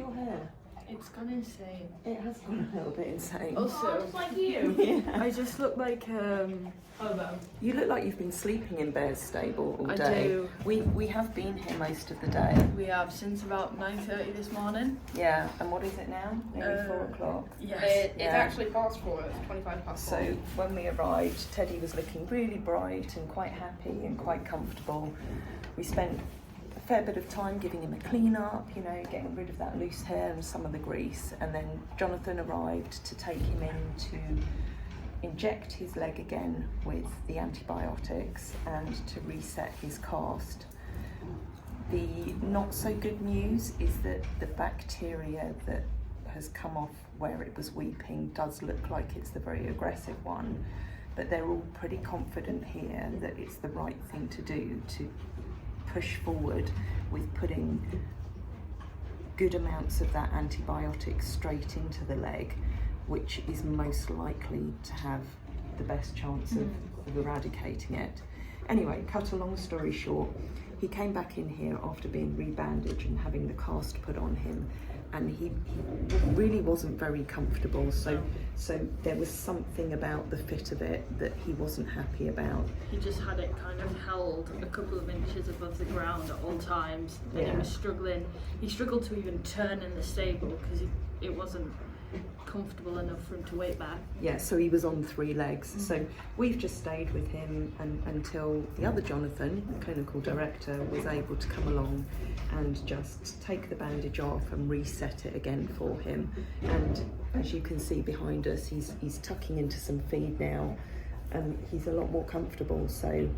your hair? It's gone insane. It has gone a little bit insane. Also, just like you. Yeah. I just look like You look like you've been sleeping in Bear's stable all I day. do. We have been here most of the day. We have since about 9:30 this morning. Yeah, and what is it now? Nearly 4 o'clock. Yes. It's actually past 4. It's 25 past 4. So when we arrived, Teddy was looking really bright and quite happy and quite comfortable. We spent a fair bit of time giving him a clean up, you know, getting rid of that loose hair and some of the grease. And then Jonathan arrived to take him in to inject his leg again with the antibiotics and to reset his cast. The not so good news is that the bacteria that has come off where it was weeping does look like it's the very aggressive one, but they're all pretty confident here that it's the right thing to do to push forward with putting good amounts of that antibiotic straight into the leg, which is most likely to have the best chance of eradicating it. Anyway, cut a long story short, he came back in here after being rebandaged and having the cast put on him, and he really wasn't very comfortable, so there was something about the fit of it that he wasn't happy about. He just had it kind of held a couple of inches above the ground at all times, and Yeah. he was struggling. He struggled to even turn in the stable because it wasn't comfortable enough for him to weight back. Yeah, so he was on 3 legs. So we've just stayed with him until the other Jonathan, the clinical director, was able to come along and just take the bandage off and reset it again for him. And as you can see behind us, he's tucking into some feed now, and he's a lot more comfortable. So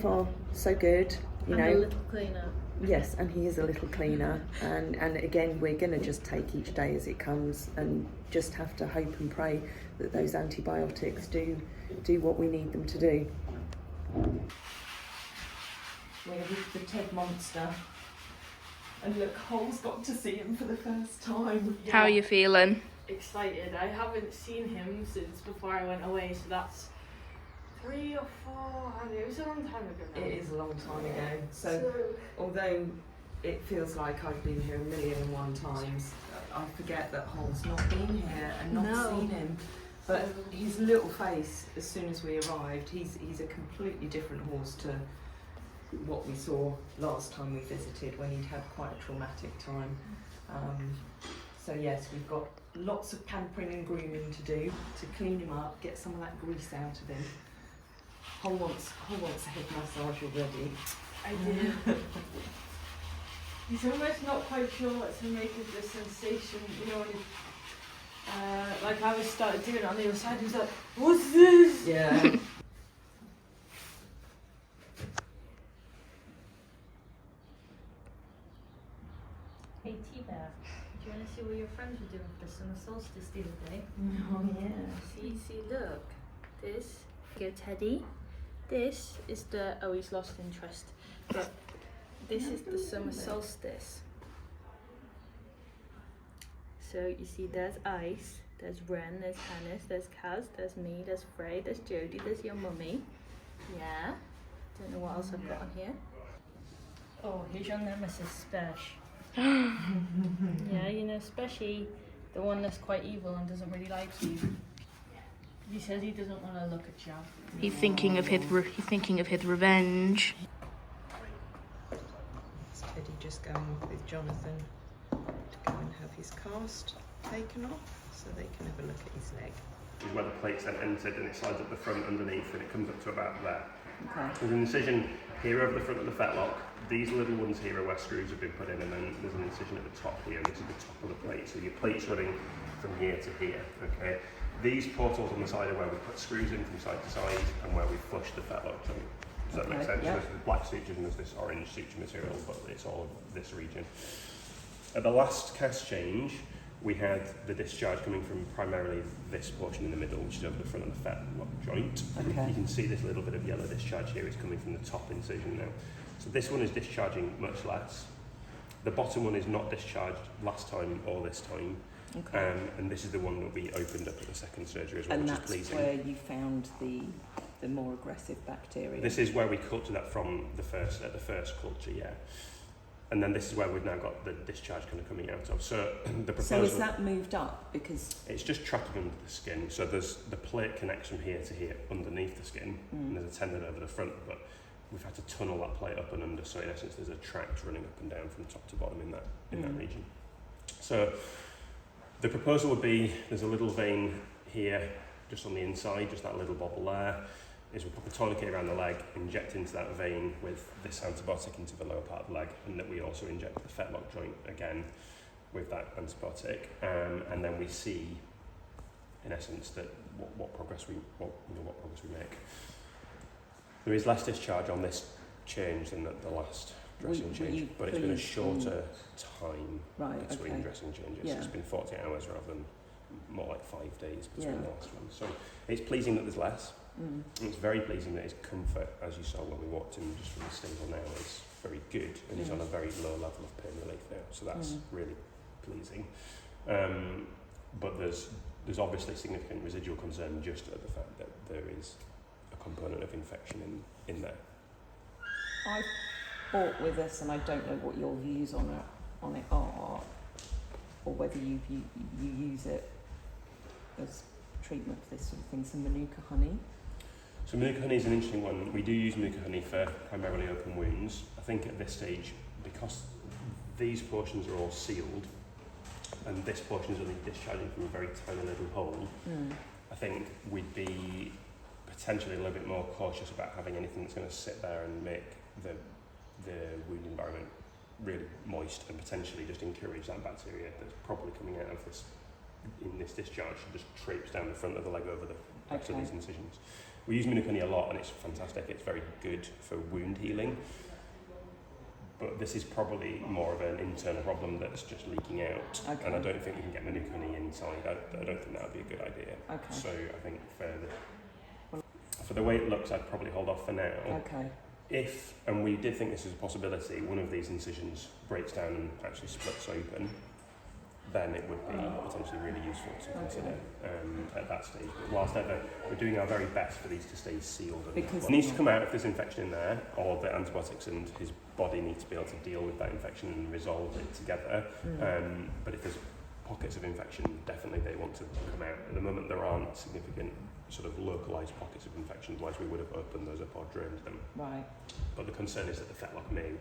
far, so good. You And know, a little cleaner. yes, and he is a little cleaner, and again we're going to just take each day as it comes and just have to hope and pray that those antibiotics do what we need them to do. We're with the Ted monster, and look, Hol's got to see him for the first time. Yeah. How are you feeling? Excited. I haven't seen him since before I went away, so that's 3 or 4. I mean, it was a long time ago now. It is a long time ago, so although it feels like I've been here 1,000,001 times, I forget that Hol's not been here and not seen him. But his little face, as soon as we arrived, he's a completely different horse to what we saw last time we visited, when he'd had quite a traumatic time. So yes, we've got lots of pampering and grooming to do to clean him up, get some of that grease out of him. Hol wants a head massage already. I did. He's almost not quite sure what to make of the sensation, you know, when like I was started doing it on the other side, he was like, what's this? Yeah. Hey T-Bear, do you want to see what your friends were doing for the summer solstice the other day? Oh yeah. See, look. This, go Teddy. This is the, oh he's lost interest, but this is the summer solstice. So you see there's Ice, there's Ren, there's Hannes, there's Kaz, there's me, there's Frey, there's Jodie, there's your mummy. Yeah. Don't know what else I've got on here. Oh, here's your nemesis, Spesh. Yeah, you know, especially the one that's quite evil and doesn't really like you. He says he doesn't want to look at you. He's thinking of his revenge. It's Teddy just going off with Jonathan to go and have his cast taken off so they can have a look at his leg. This is where the plate's then entered, and it slides up the front underneath, and it comes up to about there. Okay. There's an incision here over the front of the fetlock. These little ones here are where screws have been put in, and then there's an incision at the top here, and this is the top of the plate. So your plate's running from here to here, okay? These portals on the side are where we put screws in from side to side, and where we flush the fetlock. Does that make sense? Yeah. There's the black suture and there's this orange suture material, but it's all this region. At the last cast change, we had the discharge coming from primarily this portion in the middle, which is over the front of the fetlock joint. Okay. You can see this little bit of yellow discharge here is coming from the top incision now. So this one is discharging much less. The bottom one is not discharged last time or this time. Okay. And this is the one that we opened up at the second surgery as well, And which is that's pleasing. where you found the more aggressive bacteria. This is where we cultured that from the first culture, yeah. And then this is where we've now got the discharge kind of coming out of. So the proposal... So is that moved up? Because... It's just tracking under the skin. So there's the plate connects from here to here underneath the skin, and there's a tendon over the front, but we've had to tunnel that plate up and under, so in essence there's a tract running up and down from top to bottom in that region. So the proposal would be, there's a little vein here, just on the inside, just that little bobble there, is we pop a tourniquet around the leg, inject into that vein with this antibiotic into the lower part of the leg, and that we also inject the fetlock joint again with that antibiotic, and then we see, in essence, that what progress we make. There is less discharge on this change than the last dressing change, but it's been a shorter time between dressing changes. Yeah. It's been 40 hours rather than more like 5 days between the last one. So it's pleasing that there's less. It's very pleasing that his comfort, as you saw when we walked in just from the stable now, is very good, and he's on a very low level of pain relief now. So that's really pleasing. But there's obviously significant residual concern just at the fact that there is a component of infection in there. I bought with this, and I don't know what your views on it are, or whether you use it as treatment for this sort of thing. Some Manuka honey. So Manuka honey is an interesting one. We do use Manuka honey for primarily open wounds. I think at this stage, because these portions are all sealed, and this portion is only discharging from a very tiny little hole, I think we'd be potentially a little bit more cautious about having anything that's going to sit there and make the wound environment really moist and potentially just encourage that bacteria that's probably coming out of this in this discharge to just traipse down the front of the leg over the rest of these incisions. We use Manuka honey a lot, and it's fantastic. It's very good for wound healing. But this is probably more of an internal problem that's just leaking out, and I don't think we can get Manuka honey inside. I don't think that would be a good idea. So I think for the way it looks, I'd probably hold off for now. If, and we did think this is a possibility, one of these incisions breaks down and actually splits open, then it would be potentially really useful to consider at that stage. But whilst ever, we're doing our very best for these to stay sealed. Because it needs to come out if there's infection in there, or the antibiotics and his body need to be able to deal with that infection and resolve it together. But if there's pockets of infection, definitely they want to come out. At the moment, there aren't significant sort of localised pockets of infection, otherwise we would have opened those up or drained them. But the concern is that the fetlock may,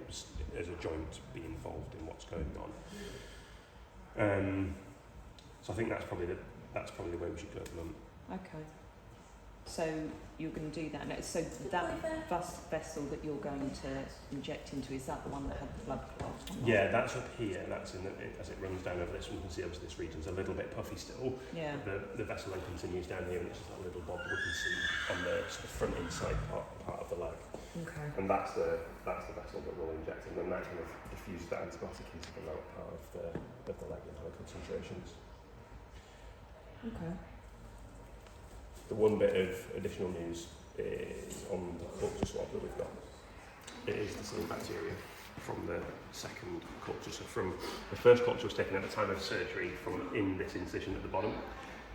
as a joint, be involved in what's going on. So I think that's probably the way we should go at the moment. So you're going to do that. Now, so that vessel that you're going to inject into, is that the one that had the blood clot? Yeah, that's up here. That's as it runs down over this one. You can see obviously this region's a little bit puffy still. The vessel then continues down here, and it's just that little bob we can see on the sort of front inside part of the leg. And that's the vessel that we'll inject, and then that kind of diffuses the antibiotic into the lower part of the leg in high concentrations. The one bit of additional news is on the culture swab that we've got. It is the same bacteria from the second culture. So from the first culture was taken at the time of surgery from in this incision at the bottom,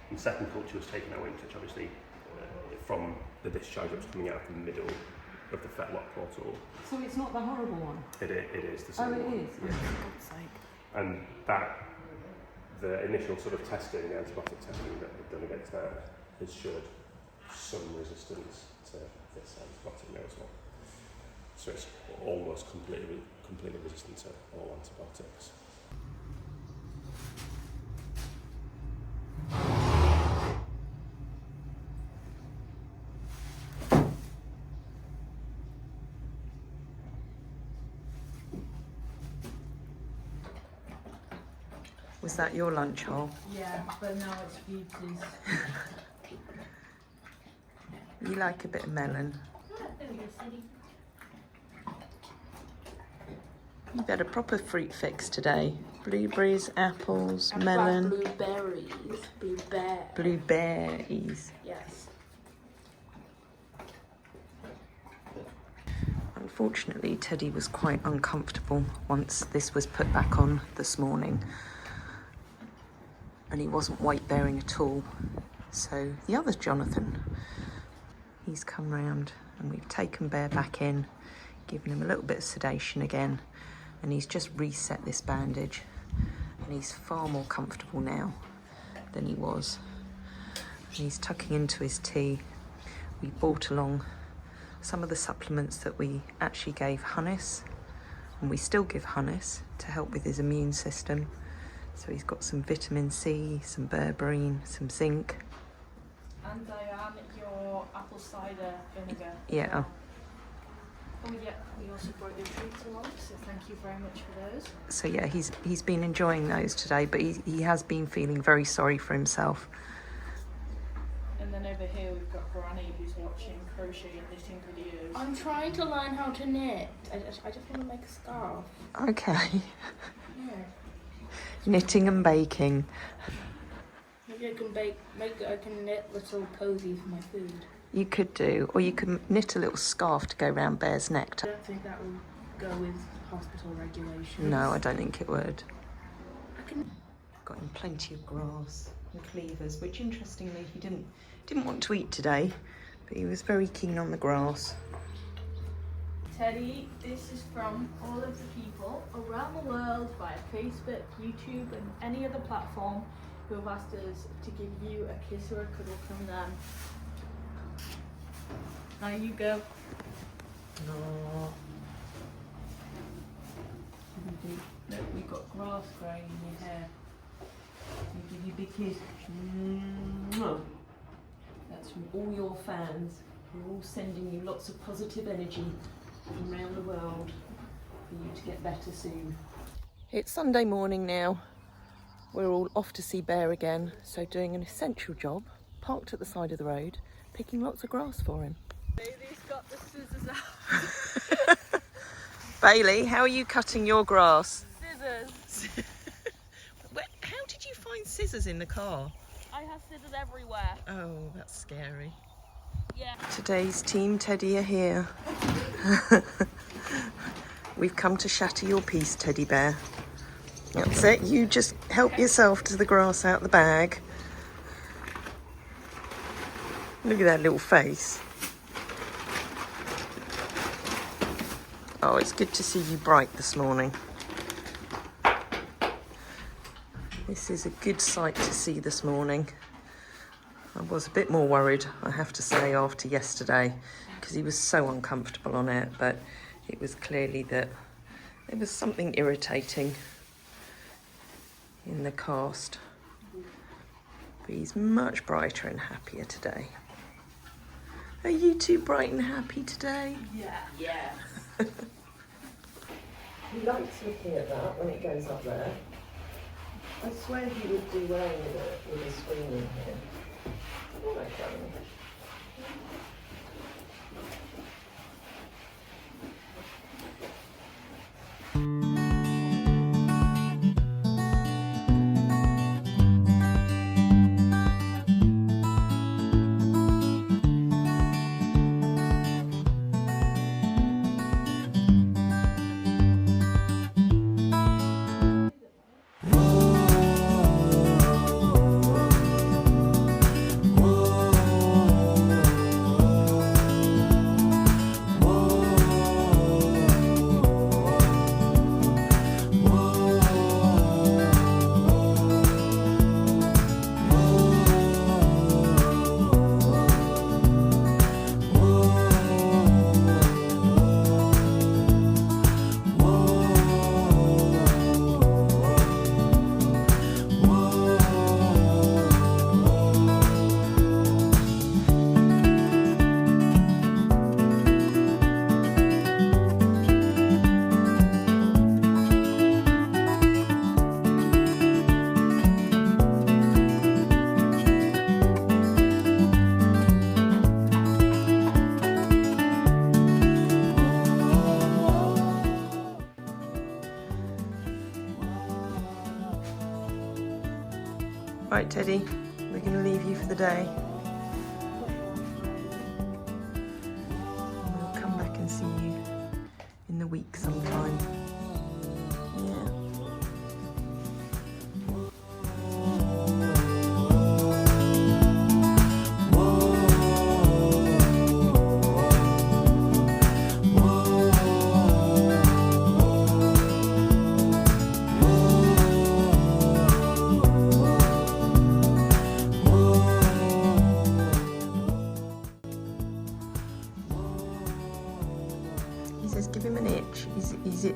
and the second culture was taken out in touch, obviously, from the discharge that was coming out of the middle of the fetlock portal. So it's not the horrible one? It is the same one. Oh, it is? Yeah. For God's sake. And the initial sort of testing, the antibiotic testing that we've done against that, has showed some resistance to this antibiotic now as well. So it's almost completely resistant to all antibiotics. Was that your lunch hole? Yeah, but now it's Phoebe's. You like a bit of melon? There we go, Sadie. You've had a proper fruit fix today. Blueberries, apples, melon. Blueberries. Blueberries. Yes. Unfortunately, Teddy was quite uncomfortable once this was put back on this morning. And he wasn't weight bearing at all. So the other Jonathan, he's come round and we've taken Bear back in, given him a little bit of sedation again, and he's just reset this bandage, and he's far more comfortable now than he was. And he's tucking into his tea. We brought along some of the supplements that we actually gave Hunnis, and we still give Hunnis to help with his immune system. So he's got some vitamin C, some berberine, some zinc. And Diane, your apple cider vinegar. Yeah. Oh yeah, we also brought your treats along, so thank you very much for those. So yeah, he's been enjoying those today, but he has been feeling very sorry for himself. And then over here we've got Granny, who's watching crochet and knitting videos. I'm trying to learn how to knit. I just want to make a scarf. Okay. Yeah. Knitting and baking. Maybe I can knit little cozies for my food. You could do, or you could knit a little scarf to go round Bear's neck. I don't think that will go with hospital regulations. No, I don't think it would. I can. Got him plenty of grass and cleavers, which interestingly he didn't want to eat today, but he was very keen on the grass. Teddy, this is from all of the people around the world via Facebook, YouTube and any other platform who have asked us to give you a kiss or a cuddle from them. There you go. Oh. Look, we've got grass growing in your hair. We'll give you a big kiss. Mwah. That's from all your fans. We're all sending you lots of positive energy from around the world for you to get better soon. It's Sunday morning now. We're all off to see Bear again, so doing an essential job, parked at the side of the road, picking lots of grass for him. Bailey's got the scissors out. Bailey, how are you cutting your grass? Scissors. How did you find scissors in the car? I have scissors everywhere. Oh, that's scary. Yeah. Today's Team Teddy are here. We've come to shatter your piece, Teddy Bear. That's it, you just help yourself to the grass out the bag. Look at that little face. Oh, it's good to see you bright this morning. This is a good sight to see this morning. I was a bit more worried, I have to say, after yesterday, because he was so uncomfortable on it, but it was clearly that there was something irritating in the cast. But he's much brighter and happier today. Are you two bright and happy today? Yeah. Yeah. He likes looking at that when it goes up there. I swear he would do well with a screen in here. Oh, my God. Right, Teddy, we're going to leave you for the day. We'll come back and see you in the week sometime. Yeah.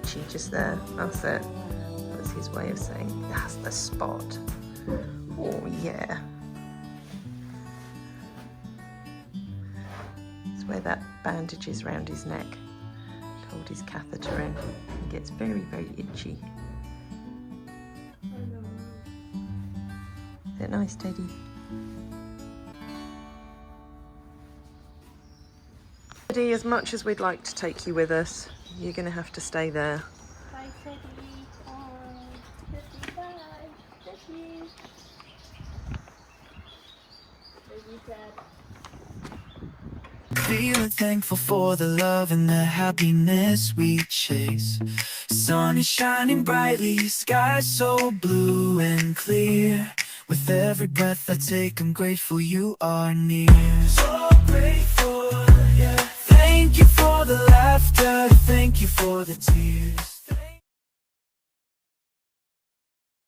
itchy just there. That's it. That's his way of saying that's the spot. Oh yeah. It's where that bandage is round his neck. Hold his catheter in. He gets very, very itchy. Is it nice, Teddy? Teddy, as much as we'd like to take you with us, you're going to have to stay there. Bye, Teddy. Teddy, bye. Teddy. Teddy, Dad. Feeling thankful for the love and the happiness we chase. Sun is shining brightly, sky so blue and clear. With every breath I take, I'm grateful you are near. So grateful, yeah. Thank you for the laughter, thank you for the tears.